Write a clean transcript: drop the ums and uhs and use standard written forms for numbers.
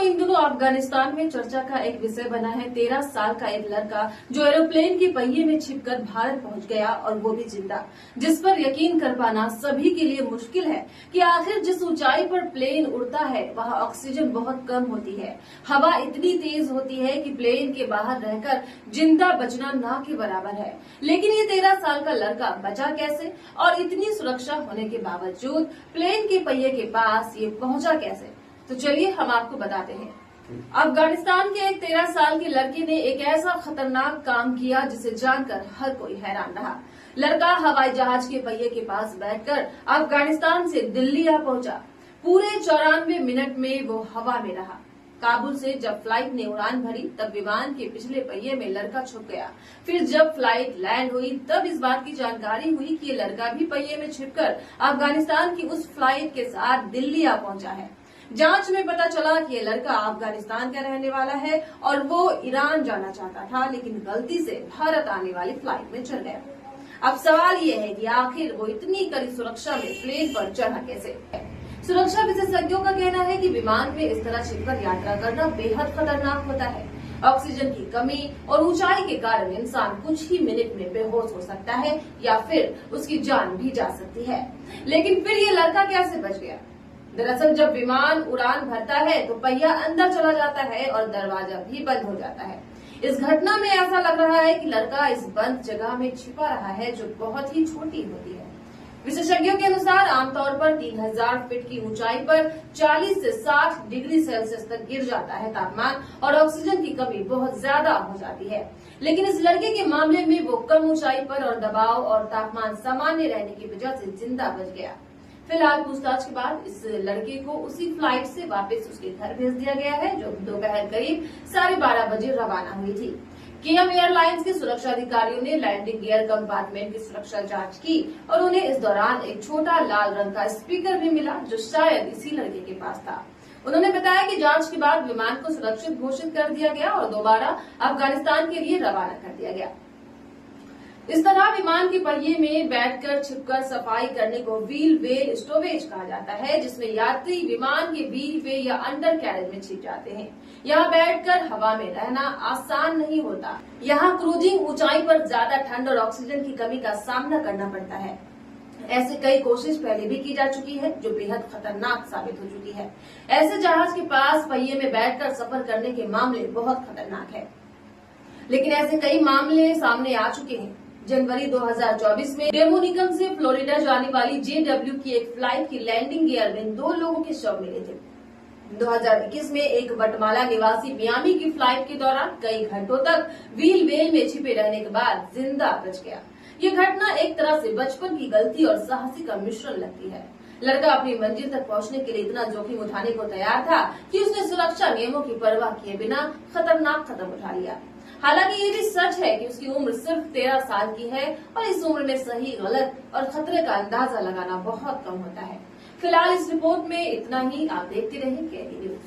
इन दिनों अफगानिस्तान में चर्चा का एक विषय बना है 13 साल का एक लड़का जो एरोप्लेन के पहिए में छिपकर भारत पहुंच गया और वो भी जिंदा, जिस पर यकीन कर पाना सभी के लिए मुश्किल है कि आखिर जिस ऊंचाई पर प्लेन उड़ता है वहां ऑक्सीजन बहुत कम होती है, हवा इतनी तेज होती है कि प्लेन के बाहर रहकर जिंदा बचना ना के बराबर है। लेकिन ये 13 साल का लड़का बचा कैसे और इतनी सुरक्षा होने के बावजूद प्लेन के पहिए के पास ये पहुंचा कैसे, तो चलिए हम आपको बताते हैं। अफगानिस्तान के एक 13 साल के लड़के ने एक ऐसा खतरनाक काम किया जिसे जानकर हर कोई हैरान रहा। लड़का हवाई जहाज के पहिए के पास बैठकर अफगानिस्तान से दिल्ली आ पहुंचा। पूरे 94 मिनट में वो हवा में रहा। काबुल से जब फ्लाइट ने उड़ान भरी तब विमान के पिछले पहिए में लड़का छुप गया। फिर जब फ्लाइट लैंड हुई तब इस बात की जानकारी हुई कि ये लड़का भी पहिए में छिपकर अफगानिस्तान की उस फ्लाइट के साथ दिल्ली आ पहुंचा है। जांच में पता चला कि ये लड़का अफगानिस्तान का रहने वाला है और वो ईरान जाना चाहता था, लेकिन गलती से भारत आने वाली फ्लाइट में चढ़ गया। अब सवाल ये है कि आखिर वो इतनी कड़ी सुरक्षा में प्लेन पर चढ़ा कैसे। सुरक्षा विशेषज्ञों का कहना है कि विमान में इस तरह छिपकर यात्रा करना बेहद खतरनाक होता है। ऑक्सीजन की कमी और ऊंचाई के कारण इंसान कुछ ही मिनट में बेहोश हो सकता है या फिर उसकी जान भी जा सकती है। लेकिन फिर ये लड़का कैसे बच गया? दरअसल जब विमान उड़ान भरता है तो पहिया अंदर चला जाता है और दरवाजा भी बंद हो जाता है। इस घटना में ऐसा लग रहा है कि लड़का इस बंद जगह में छिपा रहा है जो बहुत ही छोटी होती है। विशेषज्ञों के अनुसार आमतौर पर 3000 फीट की ऊंचाई पर 40 से 60 डिग्री सेल्सियस तक गिर जाता है तापमान और ऑक्सीजन की कमी बहुत ज्यादा हो जाती है। लेकिन इस लड़के के मामले में वो कम ऊंचाई पर और दबाव और तापमान सामान्य रहने की वजह से जिंदा बच गया। फिलहाल पूछताछ के बाद इस लड़के को उसी फ्लाइट से वापस उसके घर भेज दिया गया है जो दोपहर करीब 12:30 बजे रवाना हुई थी। केएम एयरलाइंस के सुरक्षा अधिकारियों ने लैंडिंग गियर कंपार्टमेंट की सुरक्षा जांच की और उन्हें इस दौरान एक छोटा लाल रंग का स्पीकर भी मिला जो शायद इसी लड़के के पास था। उन्होंने बताया कि जांच के बाद विमान को सुरक्षित घोषित कर दिया गया और दोबारा अफगानिस्तान के लिए रवाना कर दिया गया। इस तरह विमान के पहिए में बैठकर छिपकर सफाई करने को व्हील वेल स्टोवेज कहा जाता है, जिसमें यात्री विमान के व्हील वे या अंडर कैरेज में छिप जाते हैं। यहाँ बैठकर हवा में रहना आसान नहीं होता। यहाँ क्रूजिंग ऊंचाई पर ज्यादा ठंड और ऑक्सीजन की कमी का सामना करना पड़ता है। ऐसे कई कोशिश पहले भी की जा चुकी है जो बेहद खतरनाक साबित हो चुकी है। ऐसे जहाज के पास पहिए में बैठकर सफर करने के मामले बहुत खतरनाक है, लेकिन ऐसे कई मामले सामने आ चुके हैं। जनवरी 2024 में डोमिनिकन से फ्लोरिडा जाने वाली JW की एक फ्लाइट की लैंडिंग गियर में 2 लोगों के शव मिले थे। 2021 में एक वटमाला निवासी मियामी की फ्लाइट के दौरान कई घंटों तक व्हील वेल में छिपे रहने के बाद जिंदा बच गया। ये घटना एक तरह से बचपन की गलती और साहसी का मिश्रण लगती है। लड़का अपनी मंजिल तक पहुंचने के लिए इतना जोखिम उठाने को तैयार था कि उसने सुरक्षा नियमों की परवाह किए बिना खतरनाक कदम उठा लिया। हालांकि ये भी सच है कि उसकी उम्र सिर्फ 13 साल की है और इस उम्र में सही गलत और खतरे का अंदाजा लगाना बहुत कम होता है। फिलहाल इस रिपोर्ट में इतना ही। आप देखते रहिए केडी न्यूज।